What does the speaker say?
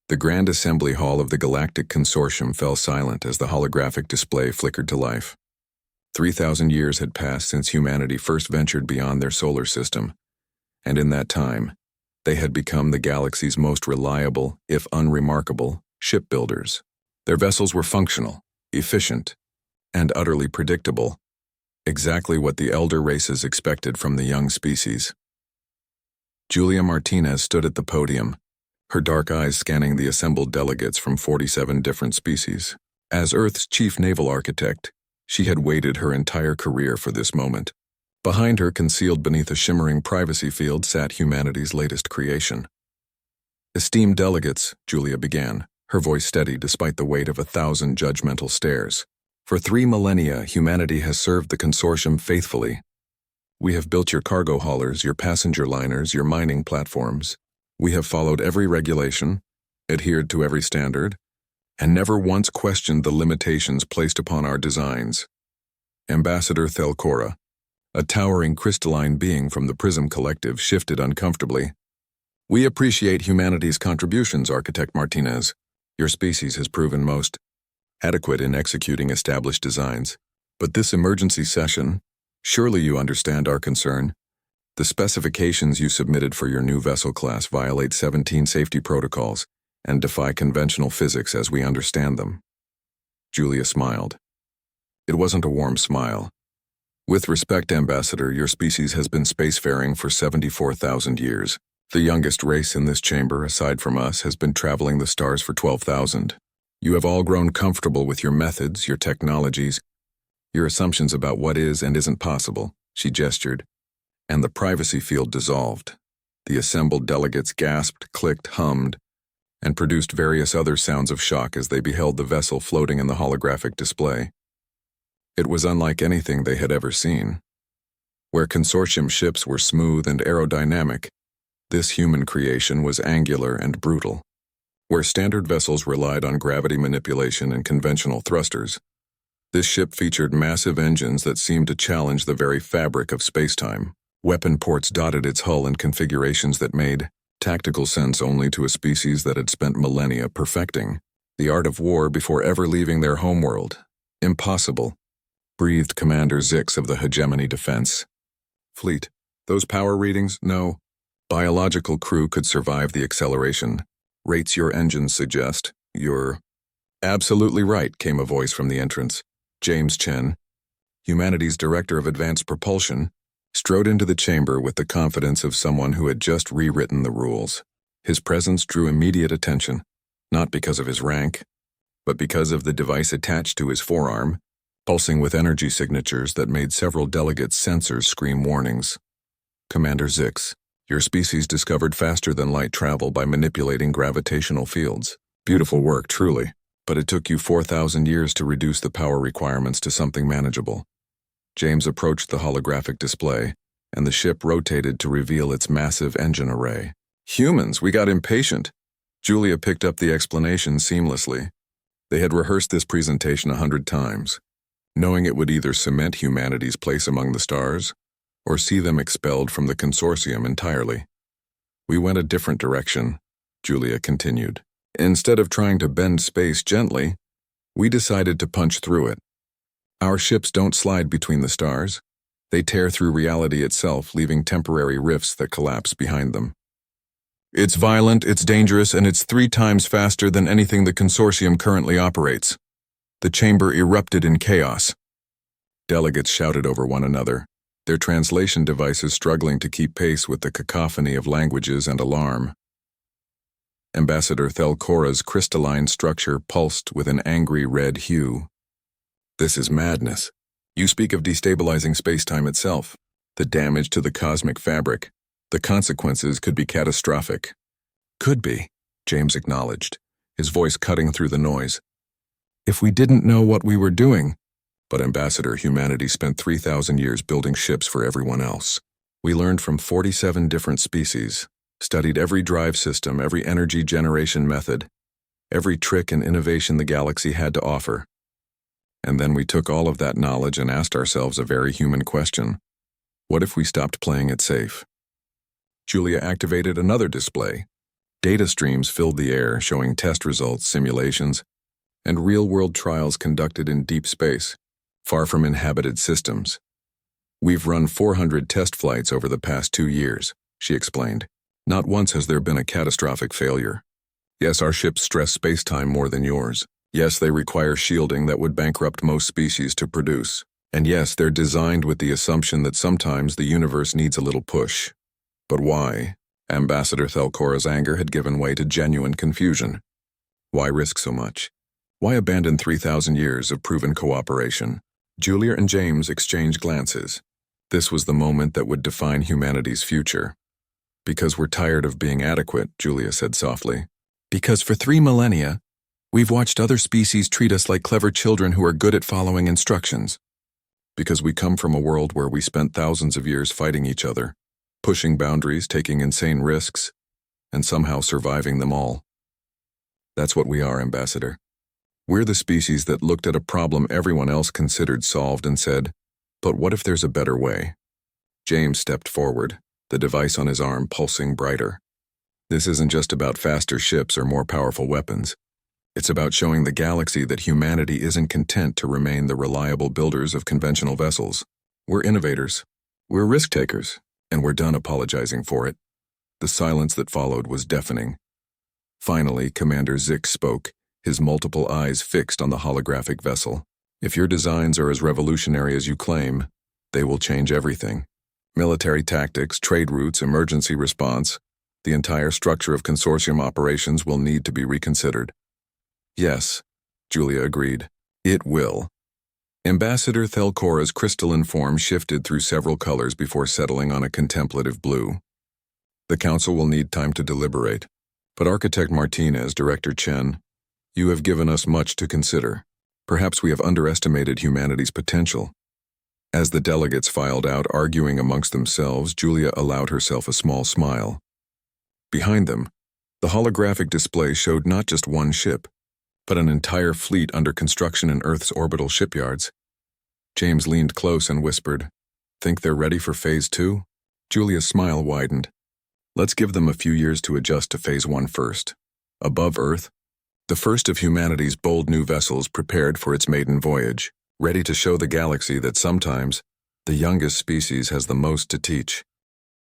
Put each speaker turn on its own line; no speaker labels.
The grand assembly hall of the Galactic Consortium fell silent as the holographic display flickered to life. 3,000 years had passed since humanity first ventured beyond their solar system, and in that time, they had become the galaxy's most reliable, if unremarkable, shipbuilders. Their vessels were functional, efficient, and utterly predictable, exactly what the elder races expected from the young species. Julia Martinez stood at the podium, her dark eyes scanning the assembled delegates from 47 different species. As Earth's chief naval architect, she had waited her entire career for this moment. Behind her, concealed beneath a shimmering privacy field, sat humanity's latest creation. "Esteemed delegates," Julia began, her voice steady despite the weight of 1,000 judgmental stares. "For 3 millennia, humanity has served the consortium faithfully. We have built your cargo haulers, your passenger liners, your mining platforms. We have followed every regulation, adhered to every standard, and never once questioned the limitations placed upon our designs." Ambassador Thelcora, a towering crystalline being from the Prism Collective, shifted uncomfortably. "We appreciate humanity's contributions, Architect Martinez. Your species has proven most adequate in executing established designs. But this emergency session, surely you understand our concern. The specifications you submitted for your new vessel class violate 17 safety protocols and defy conventional physics as we understand them." Julia smiled. It wasn't a warm smile. "With respect, Ambassador, your species has been spacefaring for 74,000 years. The youngest race in this chamber, aside from us, has been traveling the stars for 12,000. You have all grown comfortable with your methods, your technologies, your assumptions about what is and isn't possible," she gestured, and the privacy field dissolved. The assembled delegates gasped, clicked, hummed, and produced various other sounds of shock as they beheld the vessel floating in the holographic display. It was unlike anything they had ever seen. Where consortium ships were smooth and aerodynamic, this human creation was angular and brutal. Where standard vessels relied on gravity manipulation and conventional thrusters, this ship featured massive engines that seemed to challenge the very fabric of spacetime. Weapon ports dotted its hull in configurations that made tactical sense only to a species that had spent millennia perfecting the art of war before ever leaving their homeworld. "Impossible," breathed Commander Zix of the Hegemony Defense Fleet. "Those power readings? No biological crew could survive the acceleration rates your engines suggest. You're absolutely right," came a voice from the entrance. James Chen, humanity's Director of Advanced Propulsion, strode into the chamber with the confidence of someone who had just rewritten the rules. His presence drew immediate attention, not because of his rank, but because of the device attached to his forearm, pulsing with energy signatures that made several delegates' sensors scream warnings. "Commander Zix, your species discovered faster than light travel by manipulating gravitational fields. Beautiful work, truly, but it took you 4,000 years to reduce the power requirements to something manageable." James approached the holographic display, and the ship rotated to reveal its massive engine array. "Humans, we got impatient." Julia picked up the explanation seamlessly. They had rehearsed this presentation 100 times, knowing it would either cement humanity's place among the stars or see them expelled from the consortium entirely. "We went a different direction," Julia continued. "Instead of trying to bend space gently, we decided to punch through it. Our ships don't slide between the stars. They tear through reality itself, leaving temporary rifts that collapse behind them. It's violent, it's dangerous, and it's 3 times faster than anything the consortium currently operates." The chamber erupted in chaos. Delegates shouted over one another, their translation devices struggling to keep pace with the cacophony of languages and alarm. Ambassador Thelcora's crystalline structure pulsed with an angry red hue. "This is madness. You speak of destabilizing spacetime itself, the damage to the cosmic fabric. The consequences could be catastrophic." "Could be," James acknowledged, his voice cutting through the noise. "If we didn't know what we were doing." "But Ambassador, humanity spent 3,000 years building ships for everyone else. We learned from 47 different species, studied every drive system, every energy generation method, every trick and innovation the galaxy had to offer. And then we took all of that knowledge and asked ourselves a very human question. What if we stopped playing it safe?" Julia activated another display, Data streams filled the air, showing test results, simulations, and real-world trials conducted in deep space, far from inhabited systems. We've run 400 test flights over the past 2 years, she explained. Not once has there been a catastrophic failure. Yes, our ships stress space-time more than yours. Yes, they require shielding that would bankrupt most species to produce. And yes, they're designed with the assumption that sometimes the universe needs a little push. But why? Ambassador Thelcora's anger had given way to genuine confusion. Why risk so much? Why abandon 3,000 years of proven cooperation? Julia and James exchanged glances. This was the moment that would define humanity's future. Because we're tired of being adequate, Julia said softly. Because for 3 millennia, we've watched other species treat us like clever children who are good at following instructions. Because we come from a world where we spent thousands of years fighting each other, pushing boundaries, taking insane risks, and somehow surviving them all. That's what we are, Ambassador. We're the species that looked at a problem everyone else considered solved and said, but what if there's a better way? James stepped forward, the device on his arm pulsing brighter. This isn't just about faster ships or more powerful weapons. It's about showing the galaxy that humanity isn't content to remain the reliable builders of conventional vessels. We're innovators. We're risk-takers, and we're done apologizing for it. The silence that followed was deafening. Finally, Commander Zick spoke, his multiple eyes fixed on the holographic vessel. If your designs are as revolutionary as you claim, they will change everything. Military tactics, trade routes, emergency response, the entire structure of consortium operations will need to be reconsidered. Yes, Julia agreed. It will. Ambassador Thelcora's crystalline form shifted through several colors before settling on a contemplative blue. The Council will need time to deliberate, but Architect Martinez, Director Chen, you have given us much to consider. Perhaps we have underestimated humanity's potential. As the delegates filed out, arguing amongst themselves, Julia allowed herself a small smile. Behind them, the holographic display showed not just one ship, but an entire fleet under construction in Earth's orbital shipyards. James leaned close and whispered, "Think they're ready for Phase 2? Julia's smile widened. "Let's give them a few years to adjust to Phase 1 first. Above Earth, the first of humanity's bold new vessels prepared for its maiden voyage, ready to show the galaxy that sometimes the youngest species has the most to teach."